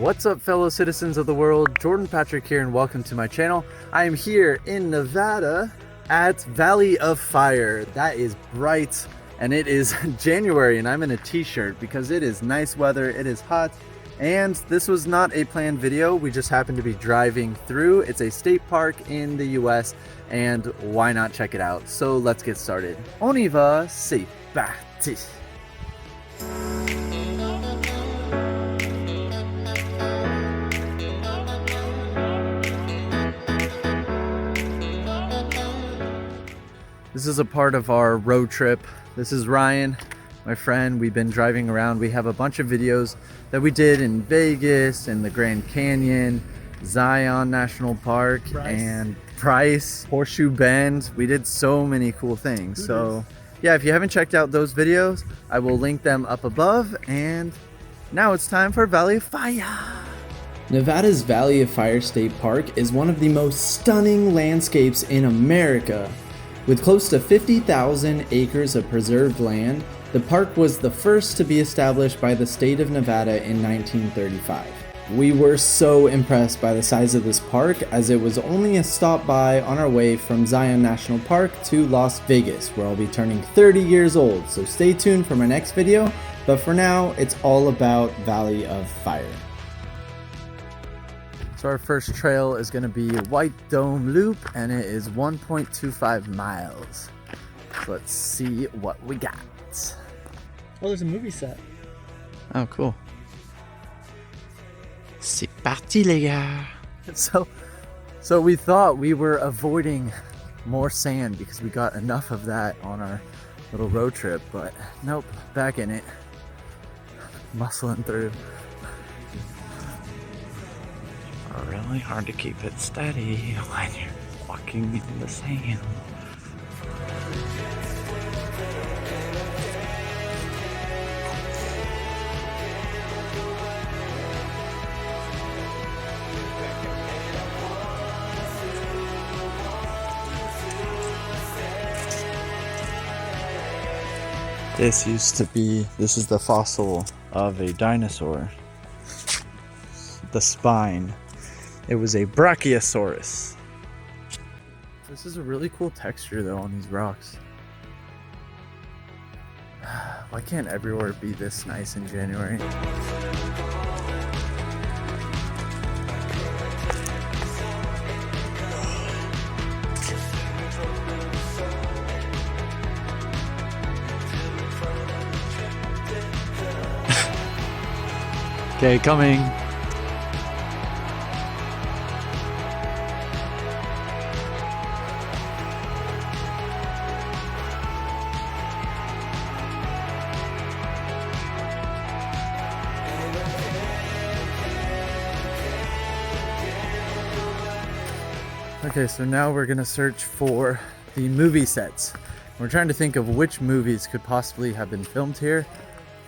What's up, fellow citizens of the world? Jordan Patrick here, and welcome to my channel. I am here in Nevada at Valley of Fire. That is bright, and it is January, and I'm in a t-shirt because it is nice weather, it is hot, and this was not a planned video. We just happened to be driving through. It's a state park in the US, and why not check it out? So let's get started. On y va, c'est parti! This is a part of our road trip. This is Ryan, my friend. We've been driving around. We have a bunch of videos that we did in Vegas and the Grand Canyon, Zion National Park, and Price, Horseshoe Bend. We did so many cool things. So yeah, if you haven't checked out those videos, I will link them up above. And now it's time for Valley of Fire. Nevada's Valley of Fire State Park is one of the most stunning landscapes in America. With close to 50,000 acres of preserved land, the park was the first to be established by the state of Nevada in 1935. We were so impressed by the size of this park, as it was only a stop by on our way from Zion National Park to Las Vegas, where I'll be turning 30 years old, so stay tuned for my next video, but for now, it's all about Valley of Fire. So our first trail is going to be White Dome Loop, and it is 1.25 miles. So let's see what we got. Oh, there's a movie set. Oh, cool. C'est parti, les gars. So we thought we were avoiding more sand because we got enough of that on our little road trip, but nope, back in it. Muscling through. Really hard to keep it steady when you're walking in the sand. This is the fossil of a dinosaur. The spine. It was a Brachiosaurus. This is a really cool texture though on these rocks. Why can't everywhere be this nice in January? Okay, coming. Okay, so now we're gonna search for the movie sets. We're trying to think of which movies could possibly have been filmed here.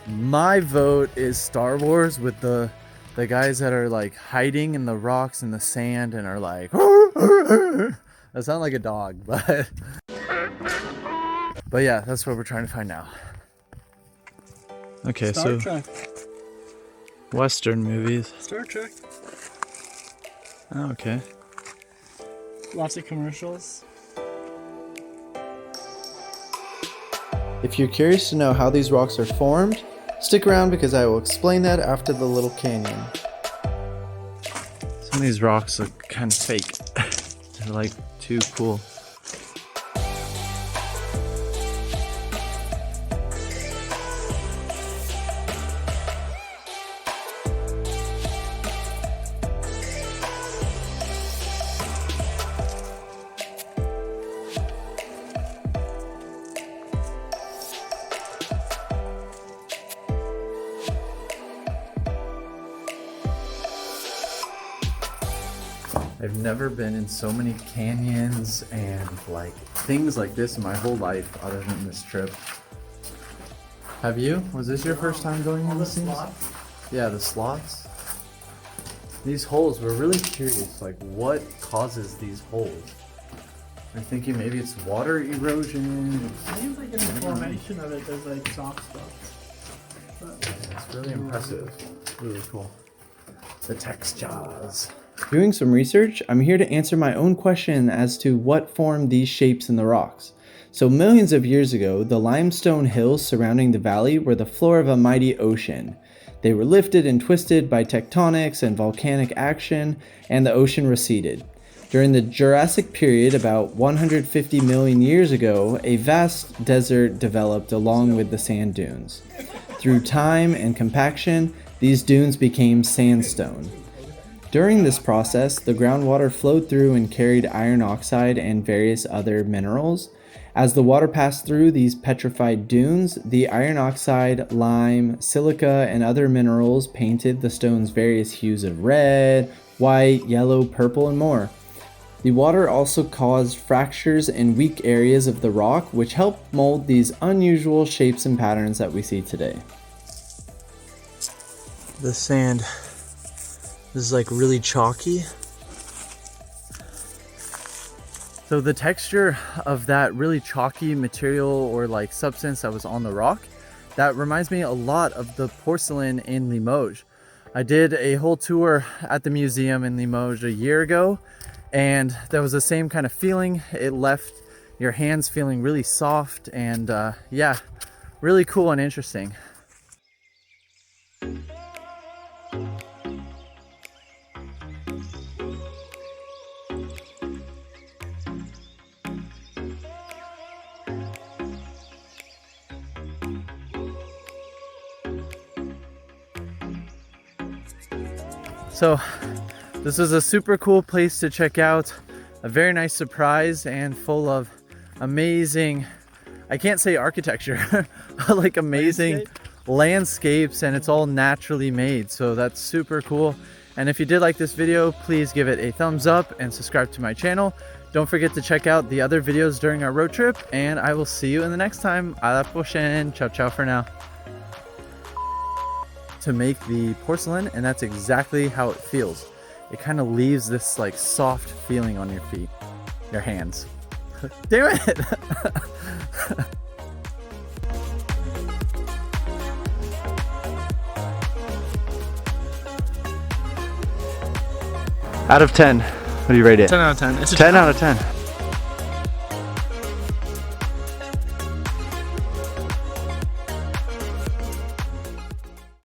My vote is Star Wars, with the guys that are like hiding in the rocks and the sand and are like that sound like a dog, but yeah, that's what we're trying to find now. Okay, Star Trek. Western movies. Star Trek. Oh, okay. Lots of commercials. If you're curious to know how these rocks are formed, stick around because I will explain that after the little canyon. Some of these rocks look kind of fake. They're like too cool. I've never been in so many canyons and like things like this in my whole life other than this trip. Have you? Was this your first time going in these things? Yeah, the slots. These holes, we're really curious, like what causes these holes? We're thinking maybe it's water erosion. It seems like in the formation of it, there's like soft spots. It's really impressive. Really cool. The textures. Doing some research, I'm here to answer my own question as to what formed these shapes in the rocks. So millions of years ago, the limestone hills surrounding the valley were the floor of a mighty ocean. They were lifted and twisted by tectonics and volcanic action, and the ocean receded. During the Jurassic period, about 150 million years ago, a vast desert developed along with the sand dunes. Through time and compaction, these dunes became sandstone. During this process, the groundwater flowed through and carried iron oxide and various other minerals. As the water passed through these petrified dunes, the iron oxide, lime, silica, and other minerals painted the stones various hues of red, white, yellow, purple, and more. The water also caused fractures in weak areas of the rock, which helped mold these unusual shapes and patterns that we see today. The sand is like really chalky. So the texture of that really chalky material or like substance that was on the rock, that reminds me a lot of the porcelain in Limoges. I did a whole tour at the museum in Limoges a year ago, and that was the same kind of feeling. It left your hands feeling really soft and yeah, really cool and interesting. So this is a super cool place to check out, a very nice surprise and full of amazing, I can't say architecture, but like amazing landscapes, and it's all naturally made. So that's super cool. And if you did like this video, please give it a thumbs up and subscribe to my channel. Don't forget to check out the other videos during our road trip, and I will see you in the next time. À la prochaine. Ciao, ciao for now. To make the porcelain, and that's exactly how it feels. It kind of leaves this like soft feeling on your feet, your hands. Damn it! Out of 10, what do you rate it? 10 out of 10. It's a 10 out of 10.